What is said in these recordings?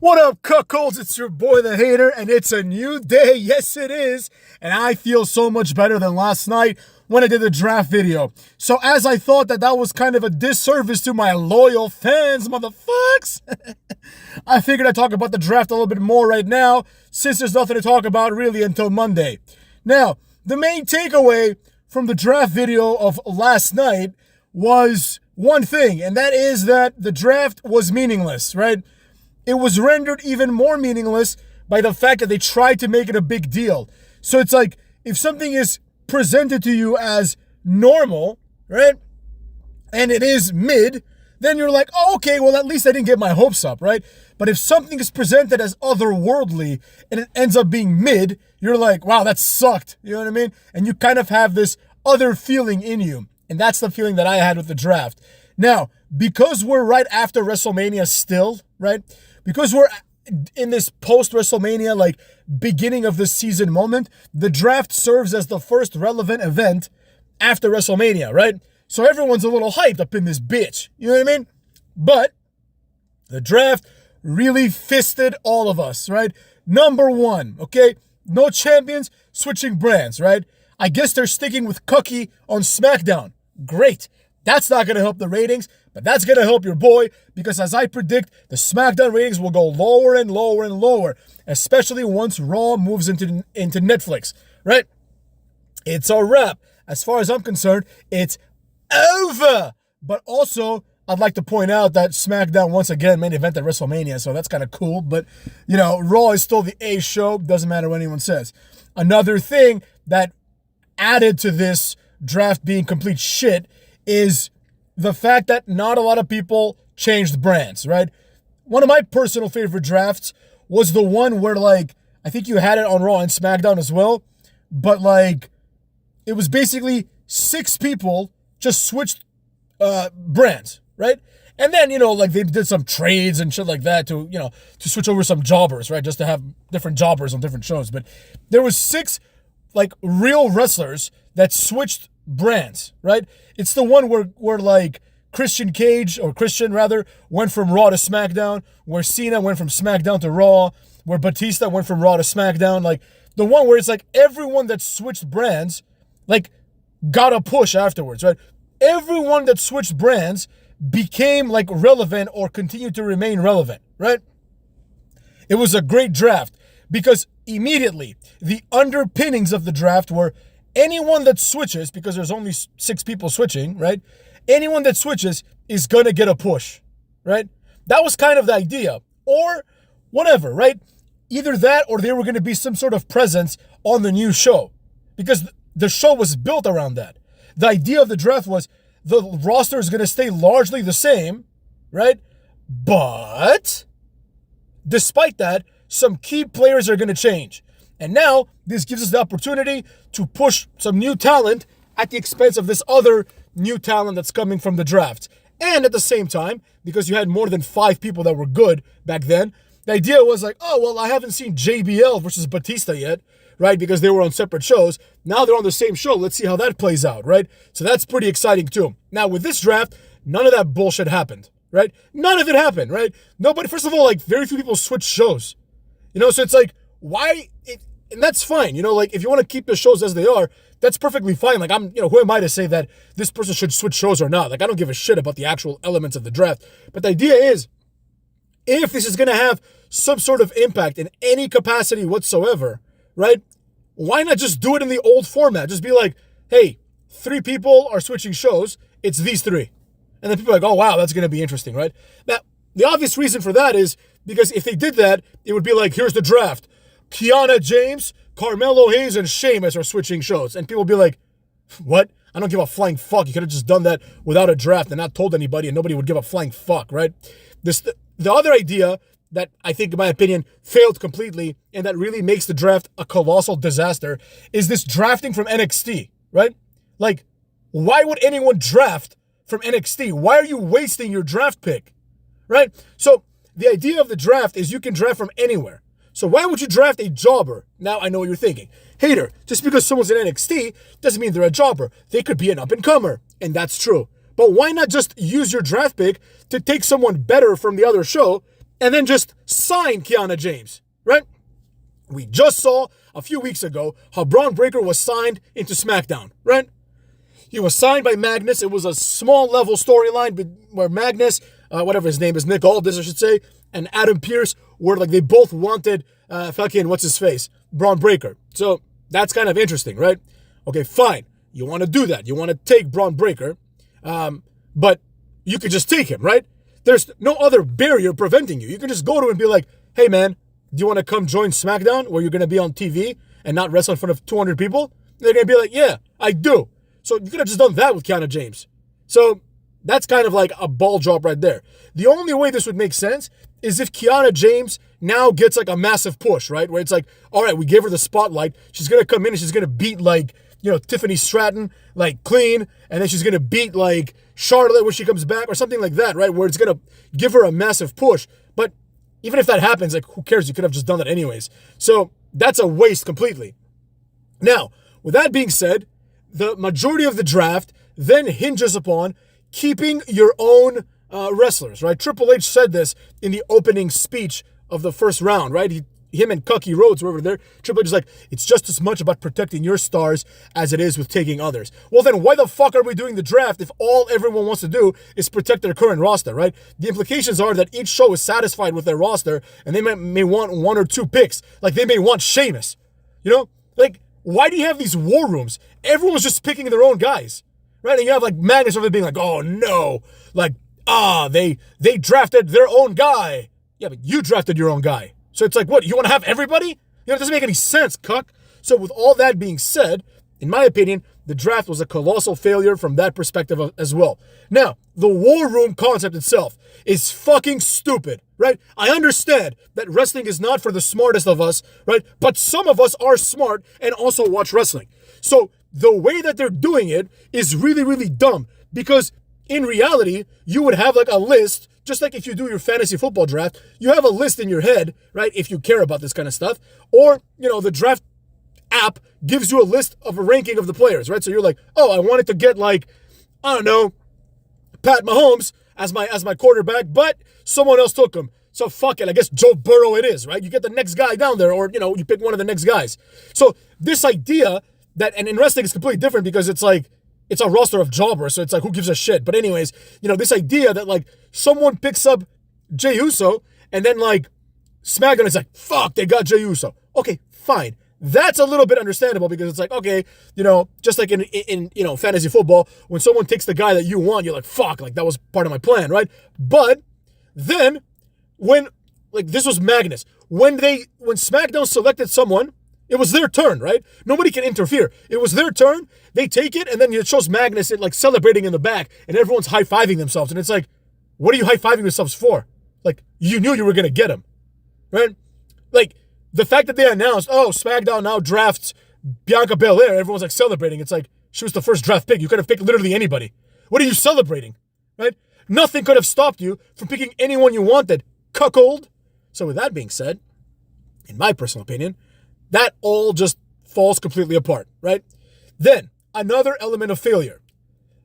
What up, cuckolds? It's your boy, the Hater, and it's a new day. Yes, it is. And I feel so much better than last night when I did the draft video. So as I thought that was kind of a disservice to my loyal fans, motherfucks, I figured I'd talk about the draft a little bit more right now, since there's nothing to talk about really until Monday. Now, the main takeaway from the draft video of last night was one thing, and that is that the draft was meaningless, right? It was rendered even more meaningless by the fact that they tried to make it a big deal. So it's like, if something is presented to you as normal, right, and it is mid, then you're like, oh, okay, well, at least I didn't get my hopes up, right? But if something is presented as otherworldly and it ends up being mid, you're like, wow, that sucked. You know what I mean? And you kind of have this other feeling in you. And that's the feeling that I had with the draft. Now, because we're right after WrestleMania still, right? Because we're in this post-WrestleMania, like, beginning of the season moment, the draft serves as the first relevant event after WrestleMania, right? So everyone's a little hyped up in this bitch. You know what I mean? But the draft really fisted all of us, right? Number one, okay? No champions, switching brands, right? I guess they're sticking with Cookie on SmackDown. Great. That's not going to help the ratings, but that's going to help your boy, because as I predict, the SmackDown ratings will go lower and lower and lower, especially once Raw moves into Netflix, right? It's a wrap. As far as I'm concerned, it's over. But also, I'd like to point out that SmackDown once again main event at WrestleMania, so that's kind of cool. But, you know, Raw is still the A show. Doesn't matter what anyone says. Another thing that added to this draft being complete shit is the fact that not a lot of people changed brands, right? One of my personal favorite drafts was the one where, like, I think you had it on Raw and SmackDown as well, but, like, it was basically 6 people just switched brands, right? And then, you know, like, they did some trades and shit like that to, you know, to switch over some jobbers, right? Just to have different jobbers on different shows. But there was 6, like, real wrestlers that switched brands, right? It's the one where like Christian went from Raw to SmackDown, where Cena went from SmackDown to Raw, where Batista went from Raw to SmackDown, like the one where it's like everyone that switched brands, like, got a push afterwards, right? Everyone that switched brands became, like, relevant or continued to remain relevant, right? It was a great draft because immediately the underpinnings of the draft were anyone that switches, because there's only 6 people switching, right? Anyone that switches is going to get a push, right? That was kind of the idea. Or whatever, right? Either that or they were going to be some sort of presence on the new show, because the show was built around that. The idea of the draft was the roster is going to stay largely the same, right? But despite that, some key players are going to change. And now, this gives us the opportunity to push some new talent at the expense of this other new talent that's coming from the draft. And at the same time, because you had more than 5 people that were good back then, the idea was like, oh, well, I haven't seen JBL versus Batista yet, right? Because they were on separate shows. Now they're on the same show. Let's see how that plays out, right? So that's pretty exciting too. Now, with this draft, none of that bullshit happened, right? None of it happened, right? Nobody, first of all, like, very few people switch shows. You know, so it's like, why? And that's fine. You know, like, if you want to keep the shows as they are, that's perfectly fine. Like, who am I to say that this person should switch shows or not? Like, I don't give a shit about the actual elements of the draft. But the idea is, if this is going to have some sort of impact in any capacity whatsoever, right? Why not just do it in the old format? Just be like, hey, 3 people are switching shows. It's these 3. And then people are like, oh, wow, that's going to be interesting, right? Now, the obvious reason for that is because if they did that, it would be like, here's the draft. Kiana James, Carmelo Hayes, and Sheamus are switching shows. And people will be like, what? I don't give a flying fuck. You could have just done that without a draft and not told anybody, and nobody would give a flying fuck, right? The other idea that I think, in my opinion, failed completely and that really makes the draft a colossal disaster is this drafting from NXT, right? Like, why would anyone draft from NXT? Why are you wasting your draft pick, right? So the idea of the draft is you can draft from anywhere. So why would you draft a jobber? Now I know what you're thinking. Hater, just because someone's in NXT doesn't mean they're a jobber. They could be an up-and-comer, and that's true. But why not just use your draft pick to take someone better from the other show and then just sign Kiana James, right? We just saw a few weeks ago how Braun Breaker was signed into SmackDown, right? He was signed by Magnus. It was a small level storyline where Magnus, whatever his name is, Nick Aldis, I should say, and Adam Pearce were like, they both wanted what's his face? Braun Breaker. So that's kind of interesting, right? Okay, fine. You want to do that. You want to take Braun Breaker, but you could just take him, right? There's no other barrier preventing you. You can just go to him and be like, hey man, do you want to come join SmackDown where you're going to be on TV and not wrestle in front of 200 people? And they're going to be like, yeah, I do. So you could have just done that with Kiana James. So that's kind of like a ball drop right there. The only way this would make sense is if Kiana James now gets like a massive push, right? Where it's like, all right, we gave her the spotlight. She's going to come in and she's going to beat like, Tiffany Stratton, like clean. And then she's going to beat like Charlotte when she comes back or something like that, right? Where it's going to give her a massive push. But even if that happens, like who cares? You could have just done that anyways. So that's a waste completely. Now, with that being said, the majority of the draft then hinges upon keeping your own wrestlers, right? Triple H said this in the opening speech of the first round, right? Him and Cucky Rhodes were over there. Triple H is like, it's just as much about protecting your stars as it is with taking others. Well, then why the fuck are we doing the draft if all everyone wants to do is protect their current roster, right? The implications are that each show is satisfied with their roster and they may want one or two picks. Like they may want Sheamus, Like, why do you have these war rooms? Everyone's just picking their own guys, right? And you have like Magnus over there being like, oh no, like, they drafted their own guy. Yeah, but you drafted your own guy. So it's like, what, you want to have everybody? It doesn't make any sense, cuck. So with all that being said, in my opinion, the draft was a colossal failure from that perspective as well. Now, the war room concept itself is fucking stupid, right? I understand that wrestling is not for the smartest of us, right? But some of us are smart and also watch wrestling. So the way that they're doing it is really, really dumb because in reality, you would have like a list, just like if you do your fantasy football draft, you have a list in your head, right? If you care about this kind of stuff, or, the draft app gives you a list of a ranking of the players, right? So you're like, oh, I wanted to get like, I don't know, Pat Mahomes as my quarterback, but someone else took him. So fuck it, I guess Joe Burrow it is, right? You get the next guy down there, or, you pick one of the next guys. So this idea that, and in wrestling is completely different because it's like, it's a roster of jobbers, so it's like, who gives a shit? But anyways, this idea that like someone picks up Jey Uso and then like SmackDown is like, fuck, they got Jey Uso. Okay, fine. That's a little bit understandable because it's like, okay, just like in fantasy football, when someone takes the guy that you want, you're like, fuck, like that was part of my plan, right? But then when, like this was Magnus, when SmackDown selected someone, it was their turn, right? Nobody can interfere. It was their turn. They take it, and then it shows Magnus like celebrating in the back, and everyone's high-fiving themselves. And it's like, what are you high-fiving yourselves for? Like, you knew you were going to get him, right? Like, the fact that they announced, oh, SmackDown now drafts Bianca Belair, everyone's like celebrating. It's like, she was the first draft pick. You could have picked literally anybody. What are you celebrating, right? Nothing could have stopped you from picking anyone you wanted. Cuckold. So with that being said, in my personal opinion, that all just falls completely apart, right? Then, another element of failure.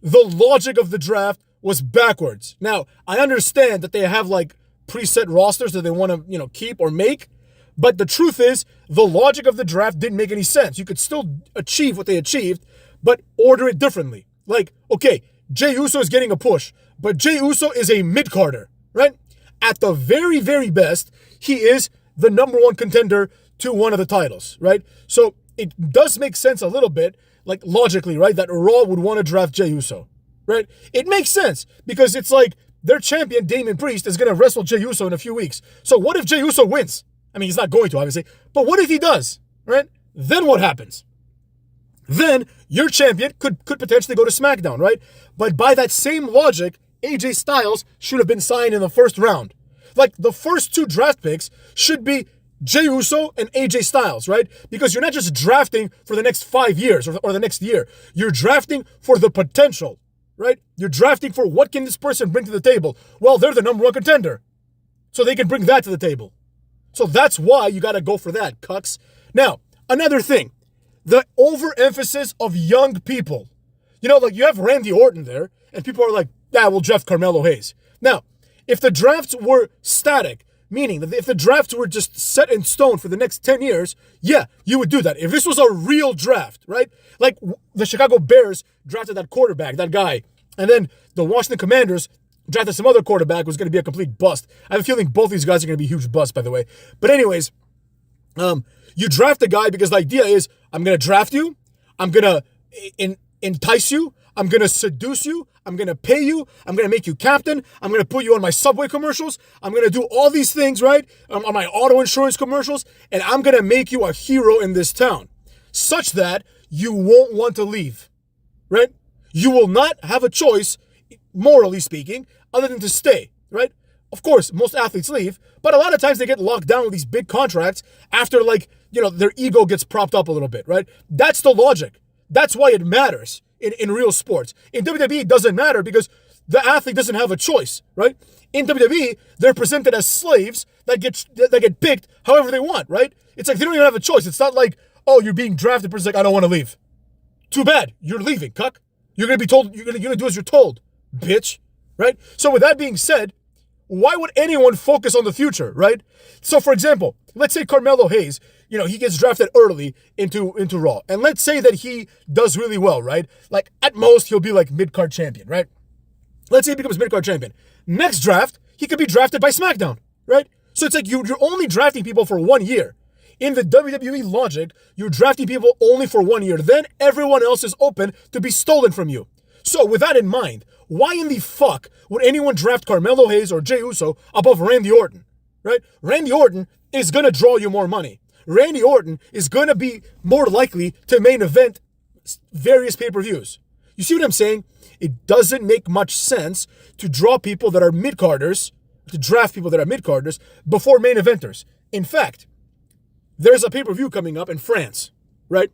The logic of the draft was backwards. Now, I understand that they have like preset rosters that they want to, keep or make, but the truth is, the logic of the draft didn't make any sense. You could still achieve what they achieved, but order it differently. Like, okay, Jey Uso is getting a push, but Jey Uso is a mid-carder, right? At the very, very best, he is the number one contender to one of the titles, right? So it does make sense a little bit, like logically, right? That Raw would want to draft Jey Uso, right? It makes sense because it's like their champion, Damian Priest, is going to wrestle Jey Uso in a few weeks. So what if Jey Uso wins? I mean, he's not going to, obviously, but what if he does, right? Then what happens? Then your champion could potentially go to SmackDown, right? But by that same logic, AJ Styles should have been signed in the first round. Like the first two draft picks should be Jey Uso and AJ Styles, right? Because you're not just drafting for the next 5 years or the next year. You're drafting for the potential, right? You're drafting for what can this person bring to the table? Well, they're the number one contender. So they can bring that to the table. So that's why you got to go for that, cucks. Now, another thing. The overemphasis of young people. Like you have Randy Orton there, and people are like, yeah, we'll draft Carmelo Hayes. Now, if the drafts were static, Meaning that if the drafts were just set in stone for the next 10 years, yeah, you would do that. If this was a real draft, right? Like the Chicago Bears drafted that quarterback, that guy, and then the Washington Commanders drafted some other quarterback who was going to be a complete bust. I have a feeling both these guys are going to be huge busts, by the way. But anyways, you draft a guy because the idea is, I'm going to draft you, I'm going to entice you, I'm going to seduce you, I'm going to pay you, I'm going to make you captain, I'm going to put you on my Subway commercials, I'm going to do all these things, right, on my auto insurance commercials, and I'm going to make you a hero in this town, such that you won't want to leave, right? You will not have a choice, morally speaking, other than to stay, right? Of course, most athletes leave, but a lot of times they get locked down with these big contracts after, like, their ego gets propped up a little bit, right? That's the logic. That's why it matters in real sports. In WWE, it doesn't matter because the athlete doesn't have a choice, right? In WWE, they're presented as slaves that get picked however they want, right? It's like they don't even have a choice. It's not like, oh, you're being drafted, person's like, I don't want to leave. Too bad. You're leaving, cuck. You're going to be told, you're going to do as you're told, bitch, right? So with that being said, why would anyone focus on the future, right? So for example, let's say Carmelo Hayes, he gets drafted early into Raw. And let's say that he does really well, right? Like at most he'll be like mid-card champion, right? Let's say he becomes mid-card champion. Next draft, he could be drafted by SmackDown, right? So it's like you're only drafting people for 1 year. In the WWE logic, you're drafting people only for 1 year. Then everyone else is open to be stolen from you. So with that in mind, why in the fuck would anyone draft Carmelo Hayes or Jey Uso above Randy Orton, right? Randy Orton is going to draw you more money. Randy Orton is going to be more likely to main event various pay-per-views. You see what I'm saying? It doesn't make much sense to draw people that are mid-carders, to draft people that are mid-carders before main eventers. In fact, there's a pay-per-view coming up in France, right?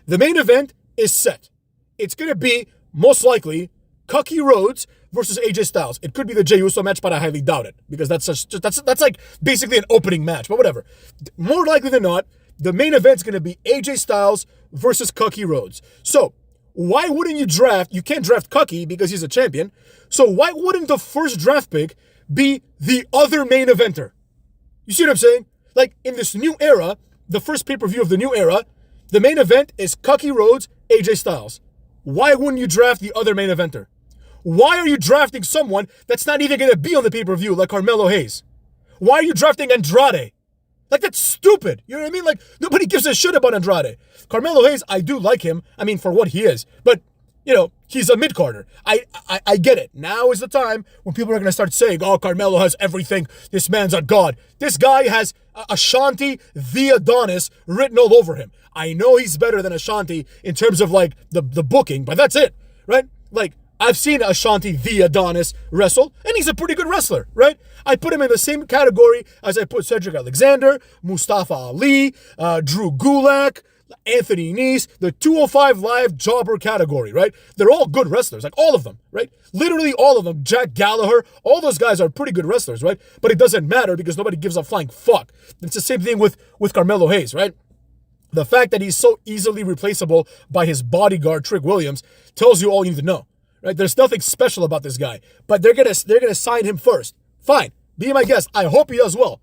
The main event is set. It's going to be, most likely, Cucky Rhodes versus AJ Styles. It could be the Jey Uso match, but I highly doubt it because that's like basically an opening match, but whatever. More likely than not, the main event's going to be AJ Styles versus Cucky Rhodes. So why wouldn't you draft? You can't draft Cucky because he's a champion. So why wouldn't the first draft pick be the other main eventer? You see what I'm saying? Like in this new era, the first pay-per-view of the new era, the main event is Cucky Rhodes, AJ Styles. Why wouldn't you draft the other main eventer? Why are you drafting someone that's not even going to be on the pay-per-view like Carmelo Hayes? Why are you drafting Andrade? Like, that's stupid. You know what I mean? Like, nobody gives a shit about Andrade. Carmelo Hayes, I do like him. I mean, for what he is. But, he's a mid-carder. I get it. Now is the time when people are going to start saying, oh, Carmelo has everything. This man's a god. This guy has Ashanti the Adonis written all over him. I know he's better than Ashanti in terms of, like, the booking, but that's it, right? Like, I've seen Ashanti the Adonis wrestle, and he's a pretty good wrestler, right? I put him in the same category as I put Cedric Alexander, Mustafa Ali, Drew Gulak, Anthony Nese, the 205 Live jobber category, right? They're all good wrestlers, like all of them, right? Literally all of them. Jack Gallagher, all those guys are pretty good wrestlers, right? But it doesn't matter because nobody gives a flying fuck. It's the same thing with Carmelo Hayes, right? The fact that he's so easily replaceable by his bodyguard, Trick Williams, tells you all you need to know. Right? There's nothing special about this guy, but they're gonna sign him first. Fine, be my guest. I hope he does well.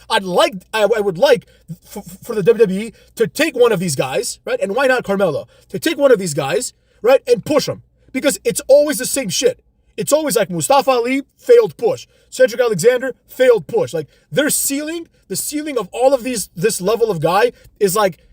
I would like for the WWE to take one of these guys, right? And why not Carmelo? To take one of these guys, right, and push him because it's always the same shit. It's always like Mustafa Ali, failed push. Cedric Alexander, failed push. Like the ceiling of all of this level of guy is like,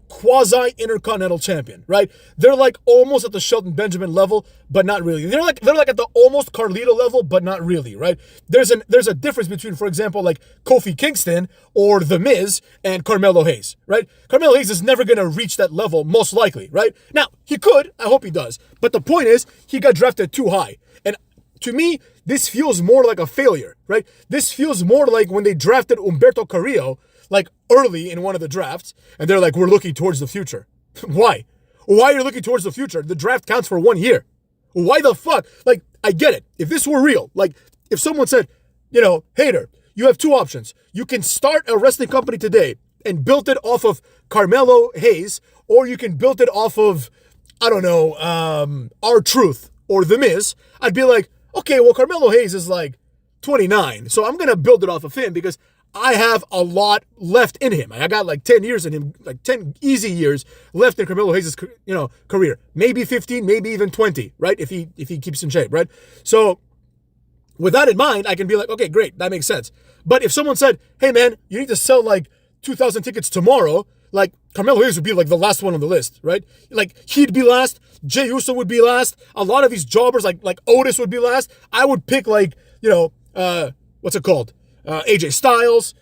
quasi-intercontinental champion, right? They're like almost at the Shelton Benjamin level, but not really. They're like at the almost Carlito level, but not really, right? There's a difference between, for example, like Kofi Kingston or The Miz and Carmelo Hayes, right? Carmelo Hayes is never going to reach that level, most likely, right? Now, he could. I hope he does. But the point is, he got drafted too high. And to me, this feels more like a failure, right? This feels more like when they drafted Humberto Carrillo, like early in one of the drafts, and they're like, we're looking towards the future. Why? Why are you looking towards the future? The draft counts for 1 year. Why the fuck? Like, I get it. If this were real, like, if someone said, Hater, you have two options. You can start a wrestling company today and build it off of Carmelo Hayes, or you can build it off of, I don't know, R-Truth or The Miz. I'd be like, okay, well, Carmelo Hayes is like 29. So I'm going to build it off of him because I have a lot left in him. I got like 10 years in him, like 10 easy years left in Carmelo Hayes' career. Maybe 15, maybe even 20, right? If he keeps in shape, right? So with that in mind, I can be like, okay, great, that makes sense. But if someone said, hey man, you need to sell like 2,000 tickets tomorrow, like Carmelo Hayes would be like the llast one on the list, right? Like he'd be last, Jey Uso would be last, a lot of these jobbers like Otis would be last. I would pick like, what's it called? AJ Styles,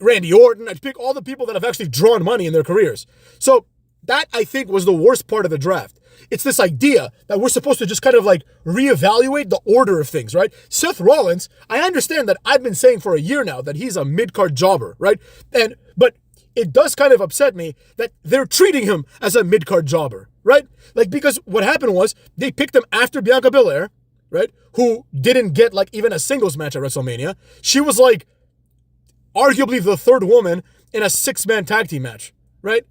Randy Orton. I'd pick all the people that have actually drawn money in their careers. So that, I think, was the worst part of the draft. It's this idea that we're supposed to just kind of like reevaluate the order of things, right? Seth Rollins, I understand that I've been saying for a year now that he's a mid-card jobber, right? But it does kind of upset me that they're treating him as a mid-card jobber, right? Like, because what happened was they picked him after Bianca Belair, right? Who didn't get like even a singles match at WrestleMania. She was like arguably the third woman in a 6-man tag team match, right?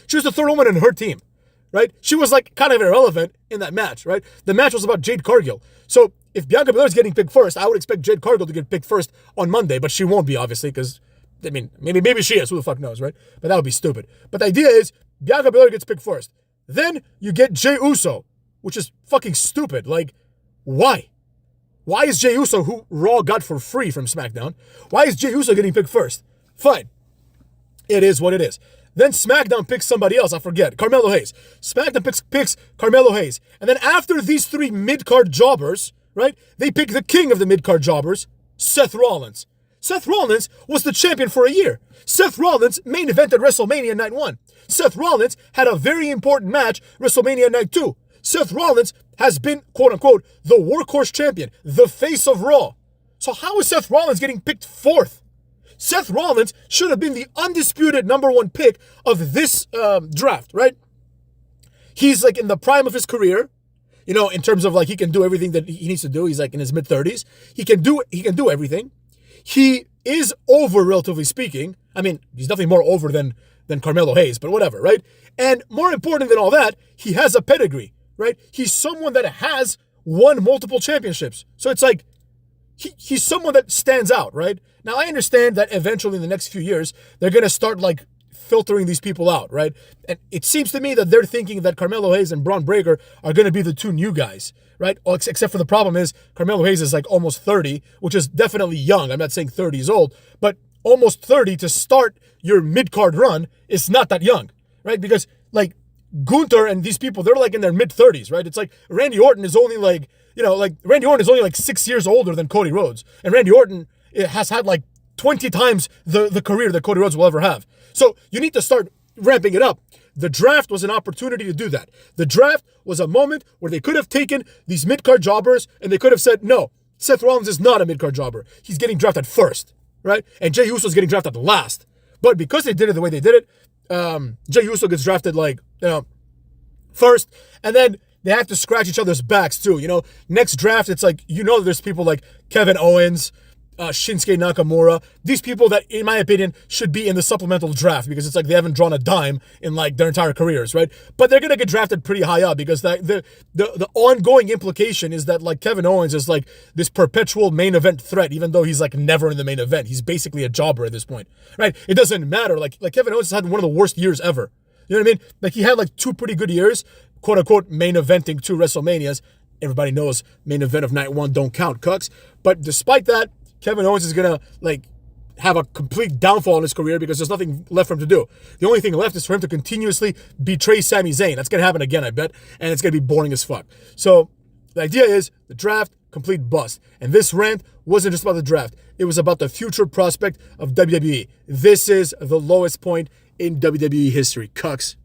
She was the third woman in her team, right? She was like kind of irrelevant in that match, right? The match was about Jade Cargill. So if Bianca Belair is getting picked first, I would expect Jade Cargill to get picked first on Monday, but she won't be, obviously, because, I mean, maybe she is. Who the fuck knows, right? But that would be stupid. But the idea is Bianca Belair gets picked first. Then you get Jey Uso, which is fucking stupid. Like, why? Why is Jey Uso, who Raw got for free from SmackDown, why is Jey Uso getting picked first? Fine. It is what it is. Then SmackDown picks somebody else, I forget, Carmelo Hayes. SmackDown picks Carmelo Hayes. And then after these 3 mid-card jobbers, right, they pick the king of the mid-card jobbers, Seth Rollins. Seth Rollins was the champion for a year. Seth Rollins main evented WrestleMania Night 1. Seth Rollins had a very important match, WrestleMania Night 2. Seth Rollins has been, quote-unquote, the workhorse champion, the face of Raw. So how is Seth Rollins getting picked 4th? Seth Rollins should have been the undisputed number 1 pick of this draft, right? He's like in the prime of his career, in terms of like he can do everything that he needs to do. He's like in his mid-30s. He can do everything. He is over, relatively speaking. I mean, he's definitely more over than Carmelo Hayes, but whatever, right? And more important than all that, he has a pedigree, right? He's someone that has won multiple championships. So it's like, he's someone that stands out, right? Now, I understand that eventually in the next few years, they're going to start like filtering these people out, right? And it seems to me that they're thinking that Carmelo Hayes and Braun Breaker are going to be the 2 new guys, right? Except for the problem is Carmelo Hayes is like almost 30, which is definitely young. I'm not saying 30 is old, but almost 30 to start your mid-card run is not that young, right? Because like Gunther and these people, they're like in their mid-30s, right? It's like Randy Orton is only like, Randy Orton is only like 6 years older than Cody Rhodes. And Randy Orton has had like 20 times the career that Cody Rhodes will ever have. So you need to start ramping it up. The draft was an opportunity to do that. The draft was a moment where they could have taken these mid-card jobbers and they could have said, no, Seth Rollins is not a mid-card jobber. He's getting drafted first, right? And Jey Uso is getting drafted last. But because they did it the way they did it, Jey Uso gets drafted first, and then they have to scratch each other's backs too. Next draft, it's like, there's people like Kevin Owens, Shinsuke Nakamura, these people that, in my opinion, should be in the supplemental draft because it's like they haven't drawn a dime in like their entire careers, right? But they're gonna get drafted pretty high up because the ongoing implication is that like Kevin Owens is like this perpetual main event threat, even though he's like never in the main event. He's basically a jobber at this point, right? It doesn't matter. Like Kevin Owens has had one of the worst years ever. You know what I mean? Like he had like 2 pretty good years, quote unquote, main eventing 2 WrestleManias. Everybody knows main event of night 1 don't count, Cucks. But despite that, Kevin Owens is gonna like have a complete downfall in his career because there's nothing left for him to do. The only thing left is for him to continuously betray Sami Zayn. That's gonna happen again, I bet, and it's gonna be boring as fuck. So the idea is the draft, complete bust. And this rant wasn't just about the draft. It was about the future prospect of WWE. This is the lowest point in WWE history. Cucks.